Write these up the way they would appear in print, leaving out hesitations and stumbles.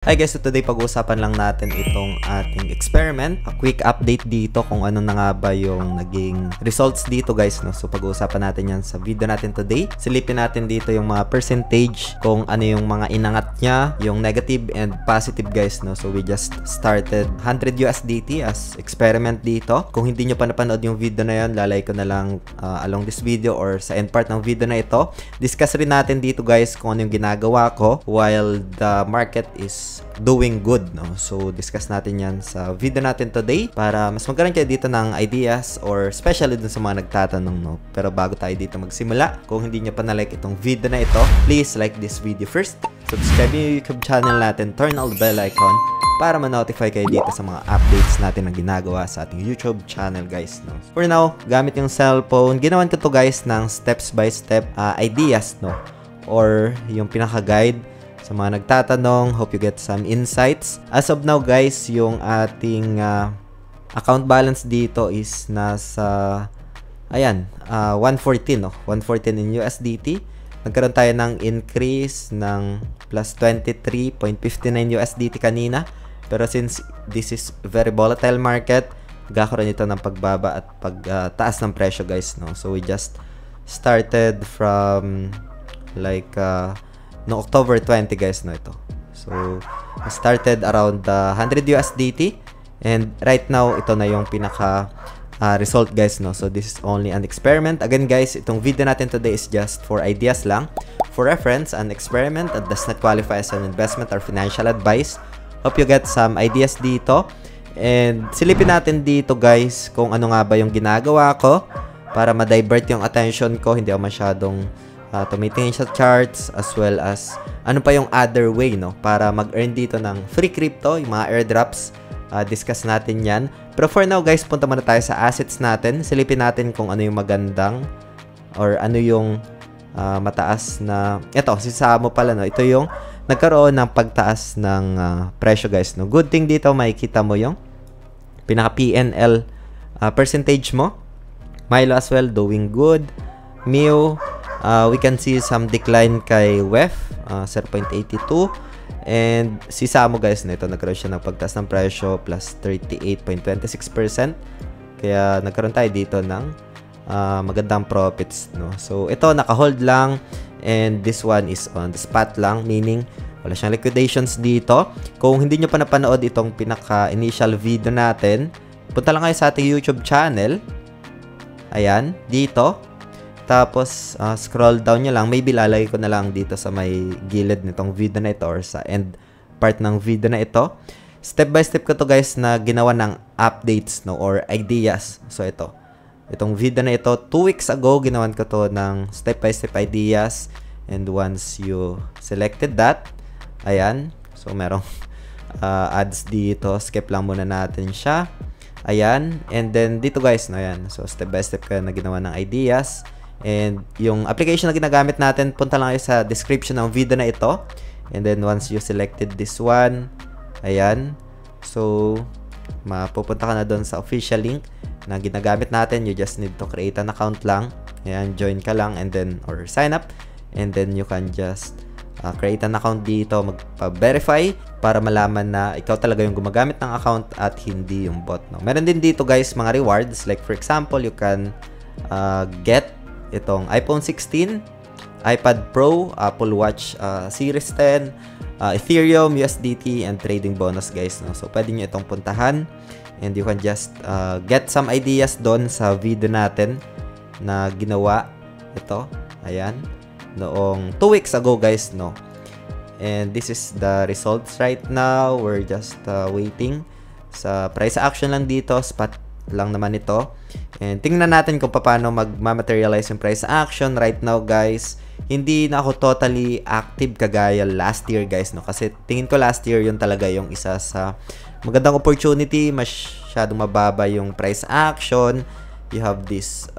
Hi guys, so today pag-uusapan lang natin itong ating experiment. A quick update dito kung ano na nga ba yung naging results dito guys, no? So pag-uusapan natin yan sa video natin today. Silipin natin dito yung mga percentage, kung ano yung mga inangat niya, yung negative and positive guys, no? So we just started 100 USDT as experiment dito. Kung hindi nyo pa napanood yung video na yan, lalay ko na lang along this video or sa end part ng video na ito. Discuss rin natin dito guys kung ano yung ginagawa ko while the market is doing good, no? So discuss natin yan sa video natin today para mas magkaroon kayo dito ng ideas or especially dun sa mga nagtatanong, no? Pero bago tayo dito magsimula, kung hindi nyo pa na-like itong video na ito, please like this video first, subscribe yung YouTube channel natin, turn on the bell icon para ma-notify kayo dito sa mga updates natin na ginagawa sa ating YouTube channel guys, no? For now, gamit yung cellphone, ginawan ko to guys ng steps by step ideas, no? Or yung pinaka-guide sa mga nagtatanong. Hope you get some insights. As of now guys, yung ating account balance dito is nasa 114, no? 114 in USDT. Nagkaroon tayo ng increase ng plus 23.59 USDT kanina. Pero since this is very volatile market, nagkakaroon ito ng pagbaba at pagtaas ng presyo guys, no? So we just started from like no October 20 guys, no, ito. So I started around 100 USDT and right now ito na yung pinaka result guys, no. So this is only an experiment. Again guys, itong video natin today is just for ideas lang, for reference, an experiment and does not qualify as an investment or financial advice. Hope you get some ideas dito and silipin natin dito guys kung ano nga ba yung ginagawa ko para ma-divert yung attention ko. Hindi ako masyadong tumitingin sa charts as well as ano pa yung other way, no, para mag-earn dito ng free crypto, yung mga airdrops. Discuss natin yan. Pero for now guys, punta muna tayo sa assets natin. Silipin natin kung ano yung magandang or ano yung mataas na ito, si Samo pala, no. Ito yung nagkaroon ng pagtaas ng presyo guys, no. Good thing dito, makikita mo yung pinaka PNL percentage mo. Milo as well doing good. Mio, we can see some decline kay WEF, 0.82. And si Samo guys, nito nagkaroon siya ng pagtaas ng presyo plus 38.26%. Kaya nagkaroon tayo dito ng magandang profits, no. So ito naka-hold lang and this one is on the spot lang, meaning wala siyang liquidations dito. Kung hindi nyo pa napanood itong pinaka-initial video natin, punta lang kayo sa ating YouTube channel. Ayan, dito. Tapos, scroll down nyo lang. Maybe lalagay ko na lang dito sa may gilid nitong video na ito or sa end part ng video na ito. Step by step ko to guys na ginawa ng updates, no, or ideas. So, ito. Itong video na ito, 2 weeks ago, ginawan ko to ng step by step ideas. And once you selected that, ayan. So, merong ads dito. Skip lang muna natin siya. Ayan. And then, dito guys, no, ayan. So, step by step ka na ginawa ng ideas. And yung application na ginagamit natin, punta lang kayo sa description ng video na ito. And then once you selected this one, ayan. So, mapupunta ka na doon sa official link na ginagamit natin. You just need to create an account lang. Ayan, join ka lang and then, or sign up. And then you can just create an account dito, magpa-verify para malaman na ikaw talaga yung gumagamit ng account at hindi yung bot, no? Meron din dito guys mga rewards. Like for example, you can get itong iPhone 16, iPad Pro, Apple Watch Series 10, Ethereum, USDT, and trading bonus guys, no? So pwede nyo itong puntahan and you can just get some ideas doon sa video natin na ginawa ito, ayan, noong 2 weeks ago guys, no? And this is the results right now. We're just waiting sa price action lang dito, spot lang naman ito. And tingnan natin kung paano mag-materialize yung price action right now guys. Hindi na ako totally active kagaya last year guys, no, kasi tingin ko last year yun talaga yung isa sa magandang opportunity. Masyadong mababa yung price action. You have this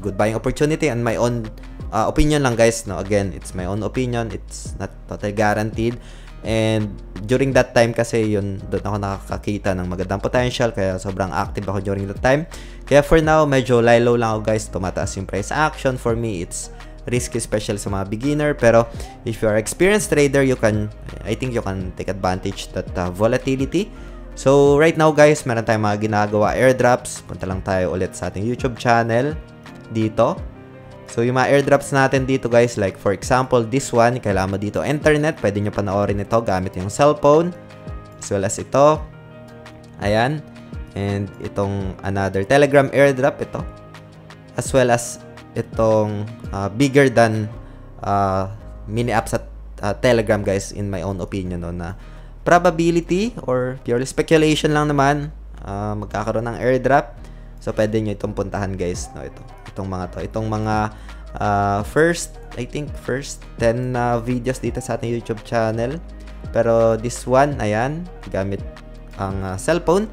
good buying opportunity and my own opinion lang guys, no. Again, it's my own opinion, it's not totally guaranteed. And during that time kasi yun, doon ako nakakakita ng magandang potential, kaya sobrang active ako during that time. Kaya for now, medyo lie low lang ako guys, tumataas yung price action. For me, it's risky, especially sa mga beginner. Pero if you are experienced trader, I think you can take advantage that volatility. So right now guys, meron tayong mga ginagawa airdrops. Punta lang tayo ulit sa ating YouTube channel dito. So yung mga airdrops natin dito guys, like for example this one, kailangan mo dito internet, pwede nyo panoorin ito gamit yung cellphone, as well as ito, ayan, and itong another Telegram airdrop, ito, as well as itong bigger than mini apps at Telegram guys, in my own opinion, no, na probability or purely speculation lang naman magkakaroon ng airdrop. So pwede nyo itong puntahan guys, no, itong mga I think first 10 videos dito sa ating YouTube channel. Pero this one, ayan, gamit ang cellphone,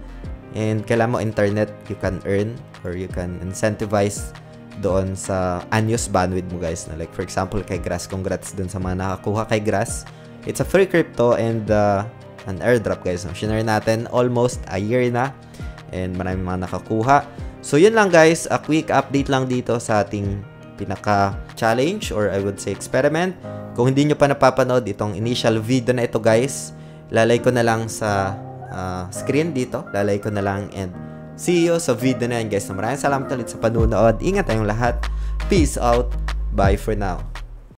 and kailangan mo internet, you can earn or you can incentivize doon sa unused bandwidth mo guys, na like for example kay Grass. Congrats dun sa mga nakakuha kay Grass. It's a free crypto and an airdrop guys, no? Shinare natin almost a year na, and maraming mga nakakuha. So yun lang guys, a quick update lang dito sa ating pinaka-challenge, or I would say experiment. Kung hindi nyo pa napapanood itong initial video na ito guys, lalay ko na lang sa screen dito, lalay ko na lang, and see you sa video na yan guys. Maraming salamat ulit sa panunood. Ingat tayong lahat. Peace out. Bye for now.